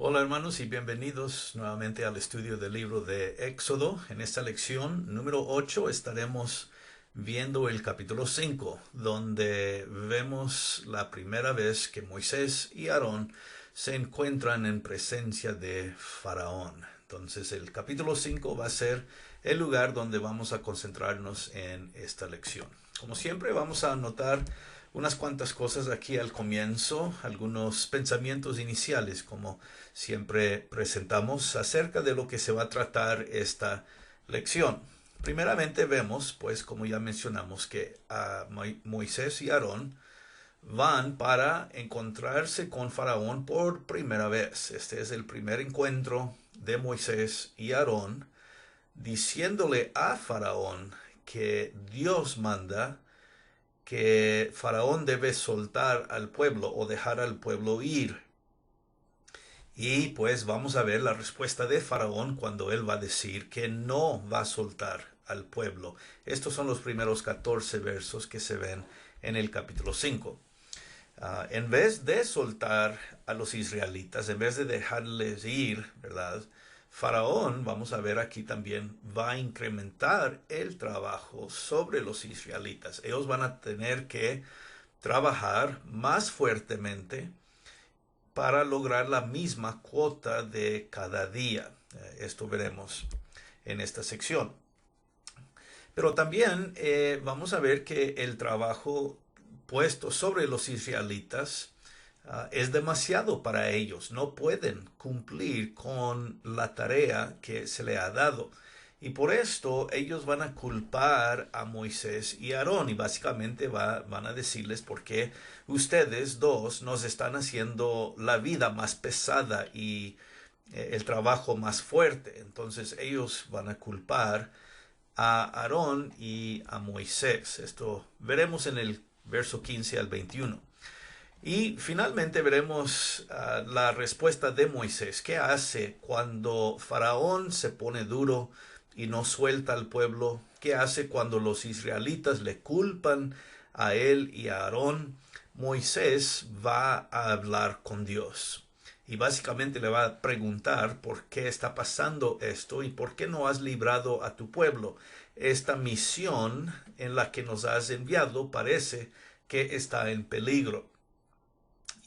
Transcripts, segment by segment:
Hola hermanos y bienvenidos nuevamente al estudio del libro de Éxodo. En esta lección número 8 estaremos viendo el capítulo 5, donde vemos la primera vez que Moisés y Aarón se encuentran en presencia de Faraón. Entonces el capítulo 5 va a ser el lugar donde vamos a concentrarnos en esta lección. Como siempre vamos a anotar unas cuantas cosas aquí al comienzo, algunos pensamientos iniciales, como siempre presentamos acerca de lo que se va a tratar esta lección. Primeramente vemos, pues como ya mencionamos, que Moisés y Aarón van para encontrarse con Faraón por primera vez. Este es el primer encuentro de Moisés y Aarón, diciéndole a Faraón que Dios manda que Faraón debe soltar al pueblo o dejar al pueblo ir. Y pues vamos a ver la respuesta de Faraón cuando él va a decir que no va a soltar al pueblo. Estos son los primeros 14 versos que se ven en el capítulo 5. En vez de soltar a los israelitas, en vez de dejarles ir, ¿verdad? Faraón, vamos a ver aquí también, va a incrementar el trabajo sobre los israelitas. Ellos van a tener que trabajar más fuertemente para lograr la misma cuota de cada día. Esto veremos en esta sección. Pero también vamos a ver que el trabajo puesto sobre los israelitas es demasiado para ellos. No pueden cumplir con la tarea que se le ha dado. Y por esto ellos van a culpar a Moisés y Aarón y básicamente van a decirles por qué ustedes dos nos están haciendo la vida más pesada y el trabajo más fuerte. Entonces ellos van a culpar a Aarón y a Moisés. Esto veremos en el verso 15 al 21. Y finalmente veremos la respuesta de Moisés. ¿Qué hace cuando Faraón se pone duro y no suelta al pueblo? ¿Qué hace cuando los israelitas le culpan a él y a Aarón? Moisés va a hablar con Dios. Y básicamente le va a preguntar por qué está pasando esto y por qué no has librado a tu pueblo. Esta misión en la que nos has enviado parece que está en peligro.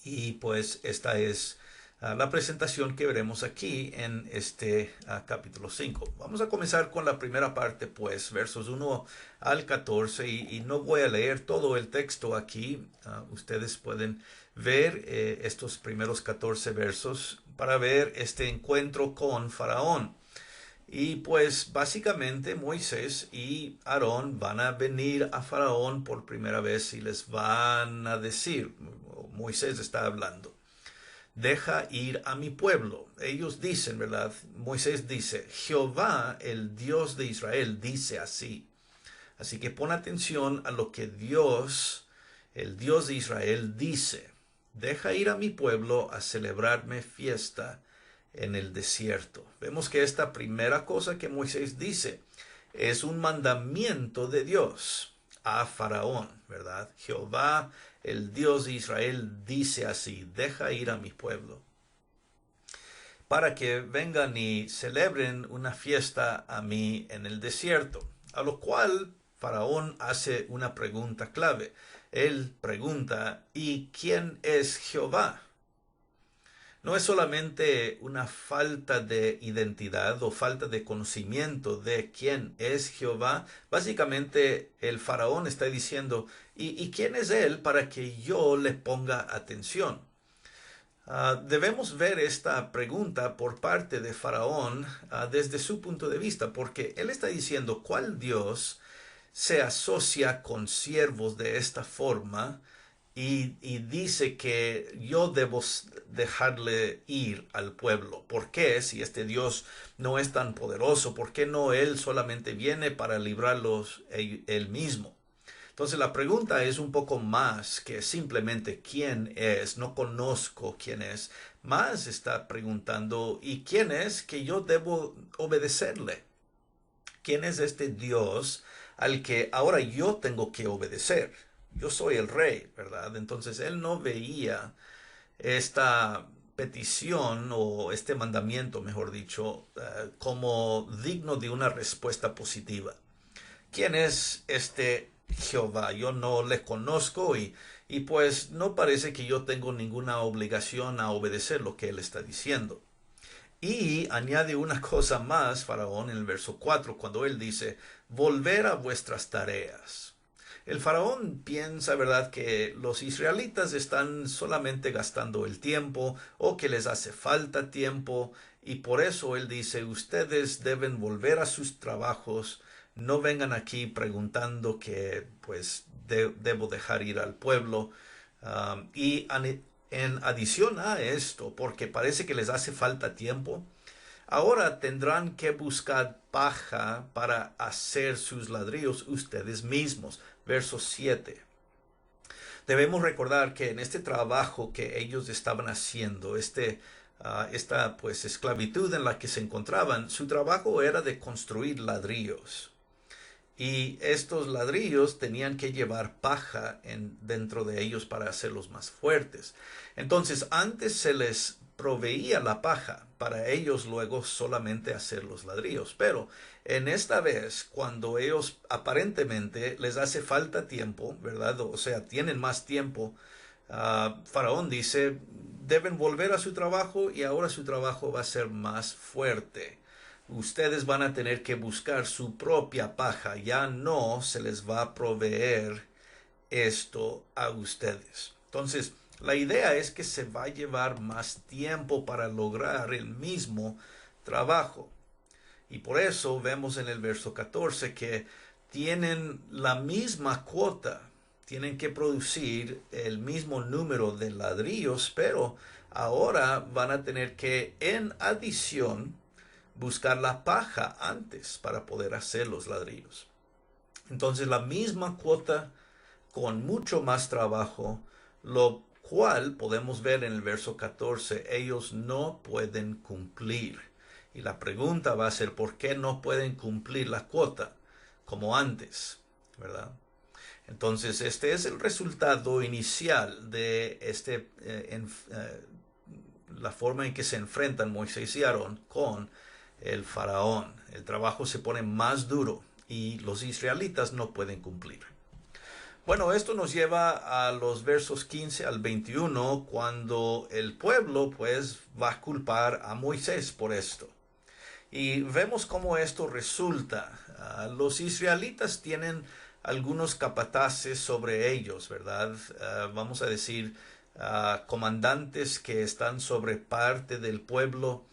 Y pues esta es la presentación que veremos aquí en este capítulo 5. Vamos a comenzar con la primera parte, pues, versos 1 al 14, y no voy a leer todo el texto aquí. Ustedes pueden ver estos primeros 14 versos para ver este encuentro con Faraón. Y pues básicamente Moisés y Aarón van a venir a Faraón por primera vez y les van a decir, Moisés está hablando, deja ir a mi pueblo. Ellos dicen, ¿verdad? Moisés dice, Jehová, el Dios de Israel, dice así. Así que pon atención a lo que Dios, el Dios de Israel, dice. Deja ir a mi pueblo a celebrarme fiesta en el desierto. Vemos que esta primera cosa que Moisés dice es un mandamiento de Dios a Faraón, ¿verdad? Jehová, el Dios de Israel, dice así, deja ir a mi pueblo para que vengan y celebren una fiesta a mí en el desierto. A lo cual Faraón hace una pregunta clave. Él pregunta, ¿y quién es Jehová? No es solamente una falta de identidad o falta de conocimiento de quién es Jehová. Básicamente el faraón está diciendo, ¿y quién es él para que yo le ponga atención? Debemos ver esta pregunta por parte de Faraón desde su punto de vista, porque él está diciendo, ¿cuál Dios se asocia con siervos de esta forma y dice que yo debo dejarle ir al pueblo? ¿Por qué? Si este Dios no es tan poderoso, ¿por qué no Él solamente viene para librarlos él mismo? Entonces la pregunta es un poco más que simplemente quién es, no conozco quién es, más está preguntando, ¿y quién es que yo debo obedecerle? ¿Quién es este Dios al que ahora yo tengo que obedecer? Yo soy el rey, ¿verdad? Entonces él no veía esta petición o este mandamiento, mejor dicho, como digno de una respuesta positiva. ¿Quién es este Jehová? Yo no le conozco y pues no parece que yo tengo ninguna obligación a obedecer lo que él está diciendo. Y añade una cosa más, Faraón, en el verso 4, cuando él dice, volver a vuestras tareas. El faraón piensa, ¿verdad?, que los israelitas están solamente gastando el tiempo o que les hace falta tiempo y por eso él dice, ustedes deben volver a sus trabajos, no vengan aquí preguntando que pues debo dejar ir al pueblo. En adición a esto, porque parece que les hace falta tiempo, ahora tendrán que buscar paja para hacer sus ladrillos ustedes mismos. Verso 7. Debemos recordar que en este trabajo que ellos estaban haciendo, esta pues esclavitud en la que se encontraban, su trabajo era de construir ladrillos. Y estos ladrillos tenían que llevar paja dentro de ellos para hacerlos más fuertes. Entonces, antes se les proveía la paja para ellos luego solamente hacer los ladrillos. Pero en esta vez, cuando ellos aparentemente les hace falta tiempo, ¿verdad? O sea, tienen más tiempo, Faraón dice, deben volver a su trabajo y ahora su trabajo va a ser más fuerte. Ustedes van a tener que buscar su propia paja, ya no se les va a proveer esto a ustedes. Entonces, la idea es que se va a llevar más tiempo para lograr el mismo trabajo. Y por eso vemos en el verso 14 que tienen la misma cuota, tienen que producir el mismo número de ladrillos, pero ahora van a tener que, en adición, buscar la paja antes para poder hacer los ladrillos. Entonces la misma cuota con mucho más trabajo, lo cual podemos ver en el verso 14, ellos no pueden cumplir. Y la pregunta va a ser, ¿por qué no pueden cumplir la cuota como antes? ¿Verdad? Entonces, este es el resultado inicial de la forma en que se enfrentan Moisés y Aarón con el faraón. El trabajo se pone más duro y los israelitas no pueden cumplir. Bueno, esto nos lleva a los versos 15 al 21, cuando el pueblo pues va a culpar a Moisés por esto. Y vemos cómo esto resulta. Los israelitas tienen algunos capataces sobre ellos, ¿verdad? Vamos a decir, comandantes que están sobre parte del pueblo,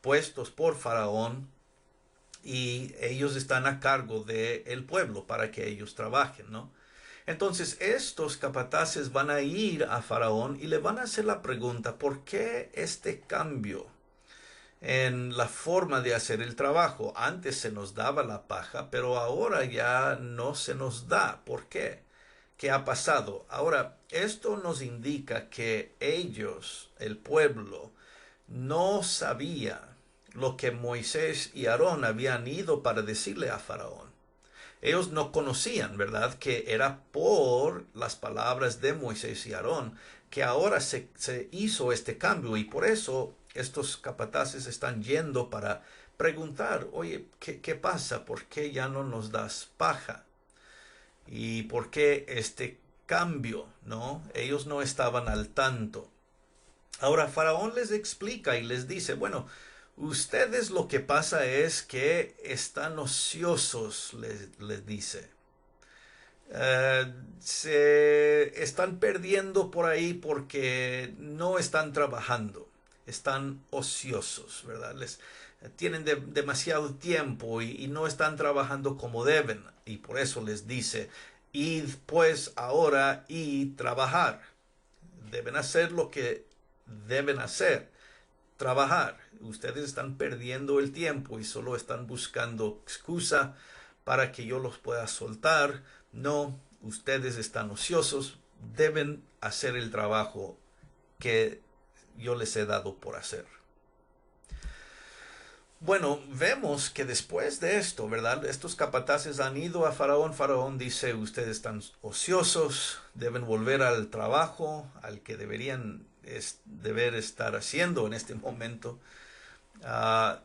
puestos por Faraón, y ellos están a cargo del pueblo para que ellos trabajen, ¿no? Entonces estos capataces van a ir a Faraón y le van a hacer la pregunta, ¿por qué este cambio en la forma de hacer el trabajo? Antes se nos daba la paja, pero ahora ya no se nos da. ¿Por qué? ¿Qué ha pasado? Ahora, esto nos indica que ellos, el pueblo, no sabía lo que Moisés y Aarón habían ido para decirle a Faraón. Ellos no conocían, ¿verdad?, que era por las palabras de Moisés y Aarón que ahora se hizo este cambio, y por eso estos capataces están yendo para preguntar, oye, ¿qué pasa? ¿Por qué ya no nos das paja? ¿Y por qué este cambio? ¿No? Ellos no estaban al tanto. Ahora Faraón les explica y les dice, bueno, ustedes lo que pasa es que están ociosos, les dice. Se están perdiendo por ahí porque no están trabajando, están ociosos, ¿verdad? Tienen demasiado tiempo y no están trabajando como deben, y por eso les dice, id pues ahora y trabajar. Deben hacer lo que deben hacer, trabajar. Ustedes están perdiendo el tiempo y solo están buscando excusa para que yo los pueda soltar. No, ustedes están ociosos, deben hacer el trabajo que yo les he dado por hacer. Bueno, vemos que después de esto, ¿verdad? Estos capataces han ido a Faraón. Faraón dice, ustedes están ociosos, deben volver al trabajo al que deberían deber estar haciendo en este momento.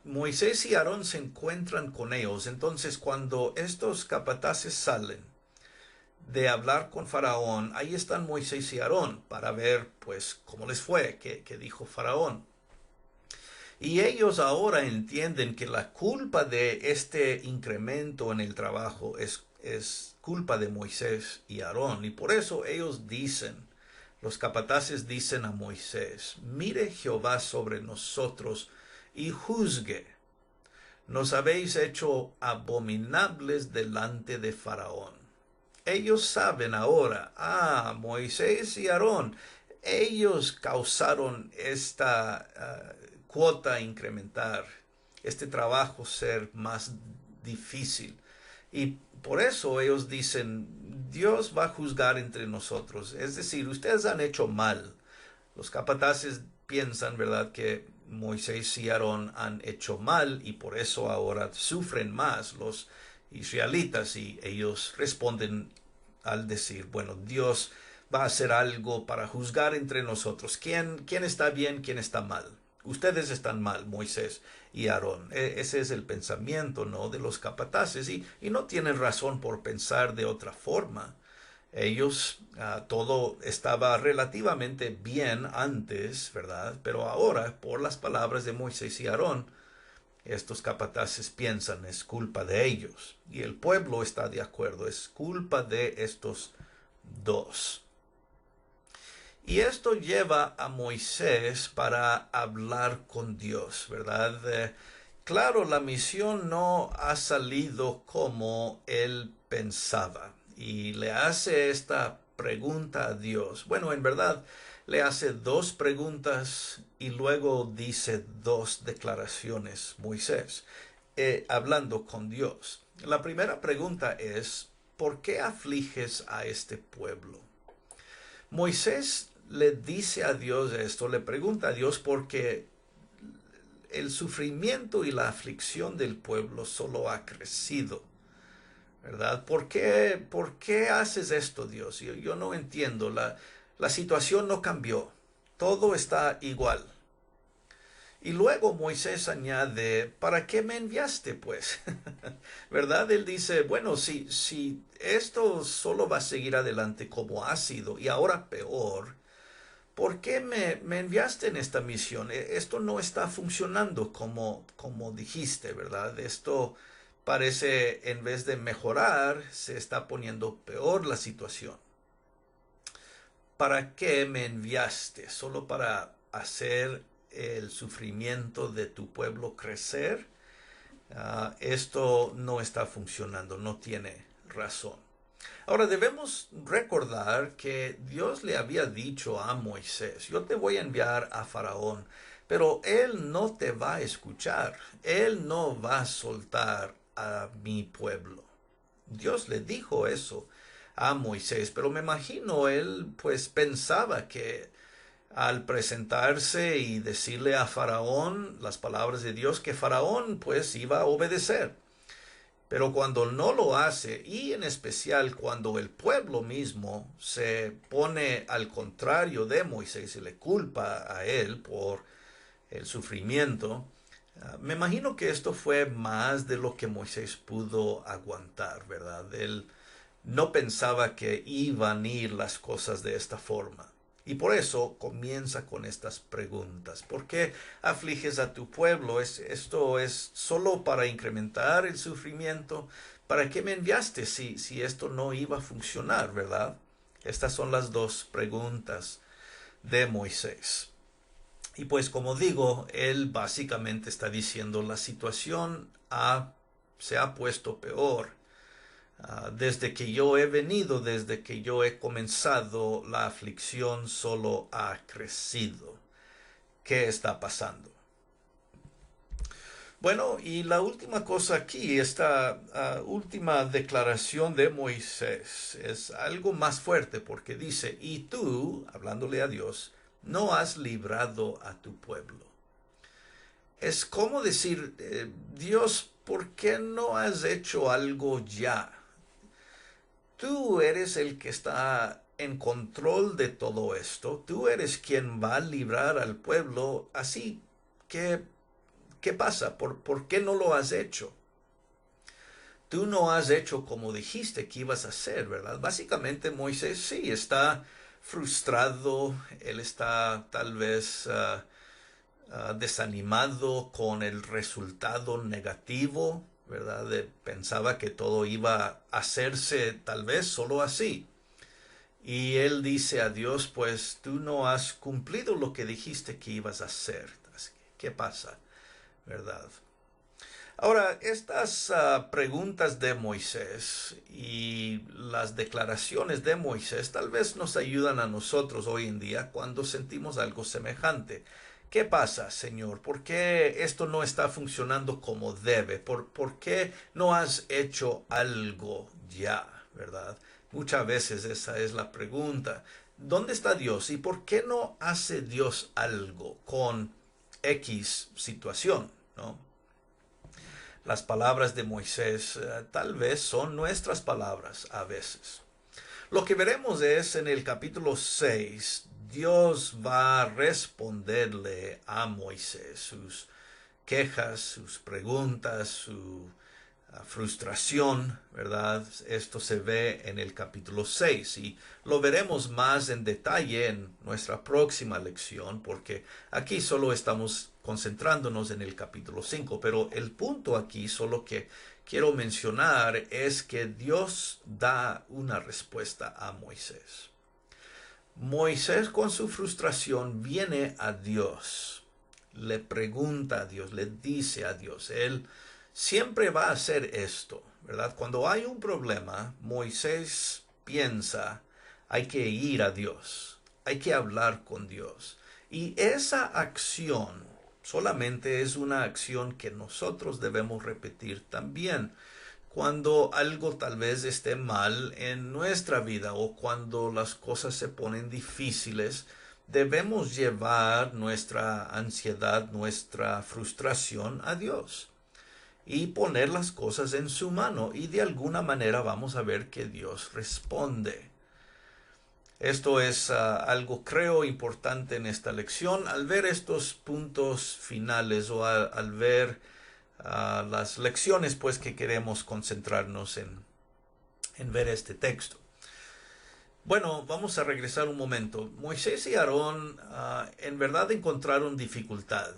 Moisés y Aarón se encuentran con ellos. Entonces, cuando estos capataces salen de hablar con Faraón, ahí están Moisés y Aarón para ver, pues, cómo les fue, qué dijo Faraón. Y ellos ahora entienden que la culpa de este incremento en el trabajo es culpa de Moisés y Aarón. Y por eso ellos dicen, los capataces dicen a Moisés, mire Jehová sobre nosotros y juzgue. Nos habéis hecho abominables delante de Faraón. Ellos saben ahora, Moisés y Aarón, ellos causaron esta cuota incrementar, este trabajo ser más difícil. Y por eso ellos dicen, Dios va a juzgar entre nosotros. Es decir, ustedes han hecho mal. Los capataces piensan, ¿verdad?, que Moisés y Aarón han hecho mal y por eso ahora sufren más los israelitas, y ellos responden al decir, bueno, Dios va a hacer algo para juzgar entre nosotros. ¿Quién está bien, quién está mal? Ustedes están mal, Moisés y Aarón. Ese es el pensamiento, ¿no?, de los capataces, y no tienen razón por pensar de otra forma. Ellos, todo estaba relativamente bien antes, ¿verdad? Pero ahora, por las palabras de Moisés y Aarón, estos capataces piensan es culpa de ellos. Y el pueblo está de acuerdo, es culpa de estos dos. Y esto lleva a Moisés para hablar con Dios, ¿verdad? Claro, la misión no ha salido como él pensaba. Y le hace esta pregunta a Dios. Bueno, en verdad, le hace dos preguntas y luego dice dos declaraciones, Moisés, hablando con Dios. La primera pregunta es, ¿por qué afliges a este pueblo? Moisés le dice a Dios esto, le pregunta a Dios porque el sufrimiento y la aflicción del pueblo solo ha crecido, ¿verdad? ¿Por qué haces esto, Dios? Yo no entiendo, la situación no cambió, todo está igual. Y luego Moisés añade, ¿para qué me enviaste, pues? ¿Verdad? Él dice, bueno, si esto solo va a seguir adelante como ha sido y ahora peor, ¿por qué me enviaste en esta misión? Esto no está funcionando como dijiste, ¿verdad? Esto parece, en vez de mejorar, se está poniendo peor la situación. ¿Para qué me enviaste? ¿Solo para hacer el sufrimiento de tu pueblo crecer? Esto no está funcionando, no tiene razón. Ahora debemos recordar que Dios le había dicho a Moisés, yo te voy a enviar a Faraón, pero él no te va a escuchar, él no va a soltar a mi pueblo. Dios le dijo eso a Moisés, pero me imagino él pues pensaba que al presentarse y decirle a Faraón las palabras de Dios, que Faraón pues iba a obedecer. Pero cuando no lo hace, y en especial cuando el pueblo mismo se pone al contrario de Moisés y le culpa a él por el sufrimiento, me imagino que esto fue más de lo que Moisés pudo aguantar, ¿verdad? Él no pensaba que iban a ir las cosas de esta forma. Y por eso comienza con estas preguntas. ¿Por qué afliges a tu pueblo? ¿Esto es solo para incrementar el sufrimiento? ¿Para qué me enviaste si esto no iba a funcionar, verdad? Estas son las dos preguntas de Moisés. Y pues como digo, él básicamente está diciendo la situación se ha puesto peor. Desde que yo he venido, desde que yo he comenzado, la aflicción solo ha crecido. ¿Qué está pasando? Bueno, y la última cosa aquí, esta última declaración de Moisés, es algo más fuerte porque dice, y tú, hablándole a Dios, no has librado a tu pueblo. Es como decir, Dios, ¿por qué no has hecho algo ya? Tú eres el que está en control de todo esto. Tú eres quien va a librar al pueblo. Así que, ¿qué pasa? ¿Por qué no lo has hecho? Tú no has hecho como dijiste que ibas a hacer, ¿verdad? Básicamente Moisés sí está frustrado, él está tal vez desanimado con el resultado negativo, ¿verdad? Pensaba que todo iba a hacerse tal vez solo así. Y él dice a Dios, pues tú no has cumplido lo que dijiste que ibas a hacer. ¿Qué pasa? ¿Verdad? Ahora, estas preguntas de Moisés y las declaraciones de Moisés tal vez nos ayudan a nosotros hoy en día cuando sentimos algo semejante. ¿Qué pasa, Señor? ¿Por qué esto no está funcionando como debe? ¿Por qué no has hecho algo ya? ¿Verdad? Muchas veces esa es la pregunta. ¿Dónde está Dios? ¿Y por qué no hace Dios algo con X situación? ¿No? Las palabras de Moisés tal vez son nuestras palabras a veces. Lo que veremos es en el capítulo 6, Dios va a responderle a Moisés sus quejas, sus preguntas, su frustración, ¿verdad? Esto se ve en el capítulo 6 y lo veremos más en detalle en nuestra próxima lección porque aquí solo estamos concentrándonos en el capítulo 5, pero el punto aquí solo que quiero mencionar es que Dios da una respuesta a Moisés. Moisés con su frustración viene a Dios, le pregunta a Dios, le dice a Dios, él siempre va a hacer esto, ¿verdad? Cuando hay un problema, Moisés piensa, hay que ir a Dios, hay que hablar con Dios. Y esa acción solamente es una acción que nosotros debemos repetir también cuando algo tal vez esté mal en nuestra vida o cuando las cosas se ponen difíciles, debemos llevar nuestra ansiedad, nuestra frustración a Dios y poner las cosas en su mano y de alguna manera vamos a ver que Dios responde. Esto es algo creo importante en esta lección. Al ver estos puntos finales o al ver las lecciones pues que queremos concentrarnos en ver este texto. Bueno, vamos a regresar un momento. Moisés y Aarón en verdad encontraron dificultad.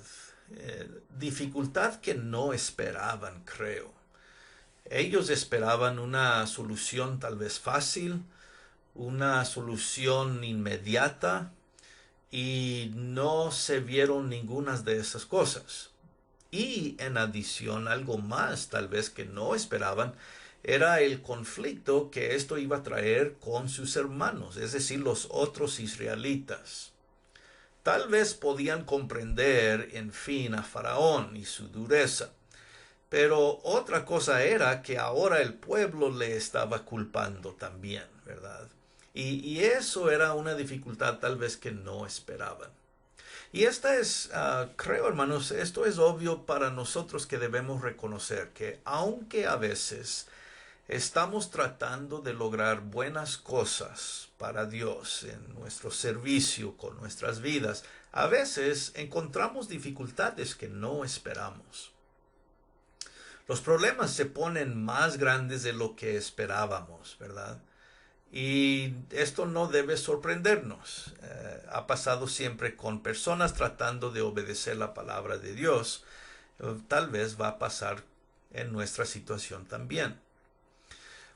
Dificultad que no esperaban, creo. Ellos esperaban una solución tal vez fácil, una solución inmediata, y no se vieron ninguna de esas cosas. Y en adición, algo más tal vez que no esperaban, era el conflicto que esto iba a traer con sus hermanos, es decir, los otros israelitas. Tal vez podían comprender, en fin, a Faraón y su dureza. Pero otra cosa era que ahora el pueblo le estaba culpando también, ¿verdad? Y eso era una dificultad tal vez que no esperaban. Y esta es, creo hermanos, esto es obvio para nosotros que debemos reconocer que aunque a veces estamos tratando de lograr buenas cosas para Dios en nuestro servicio con nuestras vidas, a veces encontramos dificultades que no esperamos. Los problemas se ponen más grandes de lo que esperábamos, ¿verdad? Y esto no debe sorprendernos. Ha pasado siempre con personas tratando de obedecer la palabra de Dios. Tal vez va a pasar en nuestra situación también.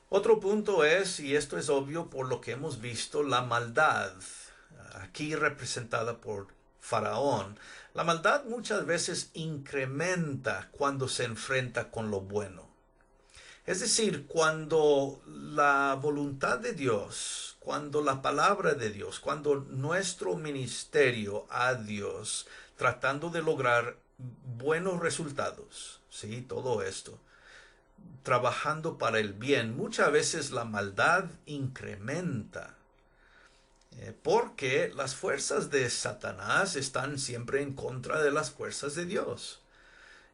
Otro punto es, y esto es obvio por lo que hemos visto, la maldad, aquí representada por Faraón. La maldad muchas veces incrementa cuando se enfrenta con lo bueno. Es decir, cuando la voluntad de Dios, cuando la palabra de Dios, cuando nuestro ministerio a Dios, tratando de lograr buenos resultados, ¿sí? Todo esto, trabajando para el bien, muchas veces la maldad incrementa. Porque las fuerzas de Satanás están siempre en contra de las fuerzas de Dios.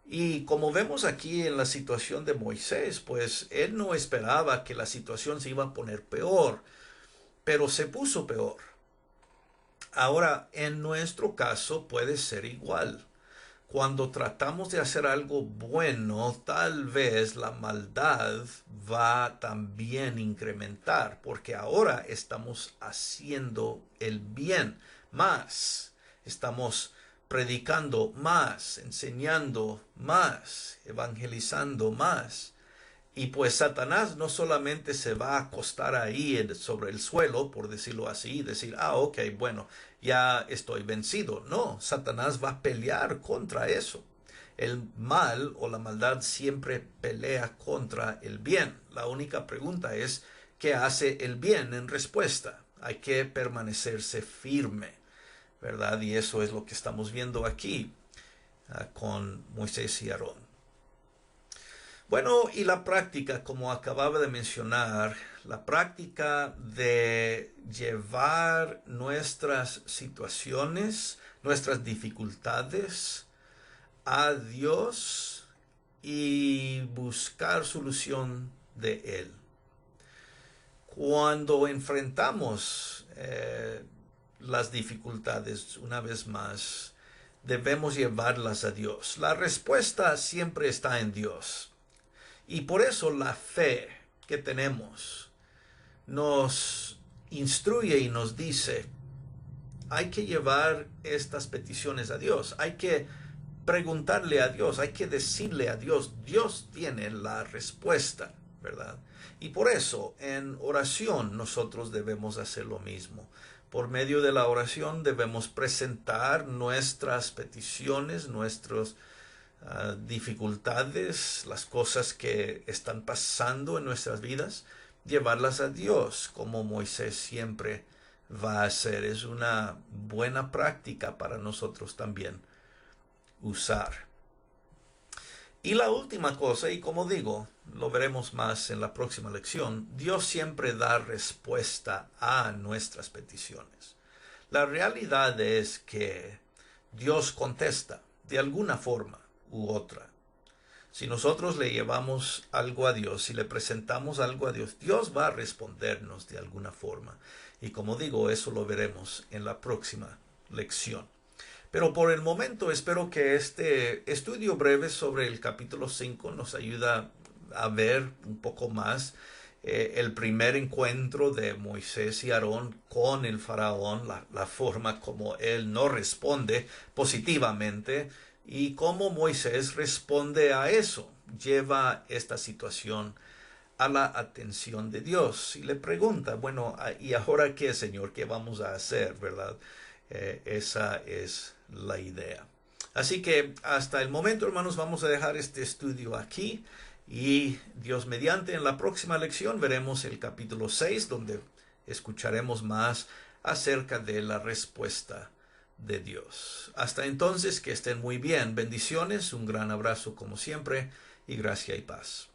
Y como vemos aquí en la situación de Moisés, pues él no esperaba que la situación se iba a poner peor. pero se puso peor. Ahora, en nuestro caso puede ser igual. Cuando tratamos de hacer algo bueno, tal vez la maldad va también a incrementar, porque ahora estamos haciendo el bien más, estamos predicando más, enseñando más, evangelizando más. Y pues Satanás no solamente se va a acostar ahí sobre el suelo, por decirlo así, y decir, ok, bueno, ya estoy vencido. No, Satanás va a pelear contra eso. El mal o la maldad siempre pelea contra el bien. La única pregunta es, ¿qué hace el bien en respuesta? Hay que permanecerse firme, ¿verdad? Y eso es lo que estamos viendo aquí con Moisés y Aarón. Bueno, y la práctica, como acababa de mencionar, la práctica de llevar nuestras situaciones, nuestras dificultades a Dios y buscar solución de Él. Cuando enfrentamos las dificultades, una vez más, debemos llevarlas a Dios. La respuesta siempre está en Dios. Y por eso la fe que tenemos nos instruye y nos dice, hay que llevar estas peticiones a Dios, hay que preguntarle a Dios, hay que decirle a Dios, Dios tiene la respuesta, ¿verdad? Y por eso en oración nosotros debemos hacer lo mismo. Por medio de la oración debemos presentar nuestras peticiones, nuestros dificultades, las cosas que están pasando en nuestras vidas, llevarlas a Dios, como Moisés siempre va a hacer. Es una buena práctica para nosotros también usar. Y la última cosa, y como digo, lo veremos más en la próxima lección, Dios siempre da respuesta a nuestras peticiones. La realidad es que Dios contesta de alguna forma u otra. Si nosotros le llevamos algo a Dios, si le presentamos algo a Dios, Dios va a respondernos de alguna forma. Y como digo, eso lo veremos en la próxima lección. Pero por el momento espero que este estudio breve sobre el capítulo 5 nos ayuda a ver un poco más el primer encuentro de Moisés y Aarón con el faraón, la forma como él no responde positivamente y cómo Moisés responde a eso, lleva esta situación a la atención de Dios y le pregunta, bueno, ¿y ahora qué, Señor? ¿Qué vamos a hacer, verdad? Esa es la idea. Así que hasta el momento, hermanos, vamos a dejar este estudio aquí y Dios mediante en la próxima lección veremos el capítulo 6 donde escucharemos más acerca de la respuesta de Dios. Hasta entonces, que estén muy bien. Bendiciones, un gran abrazo como siempre y gracia y paz.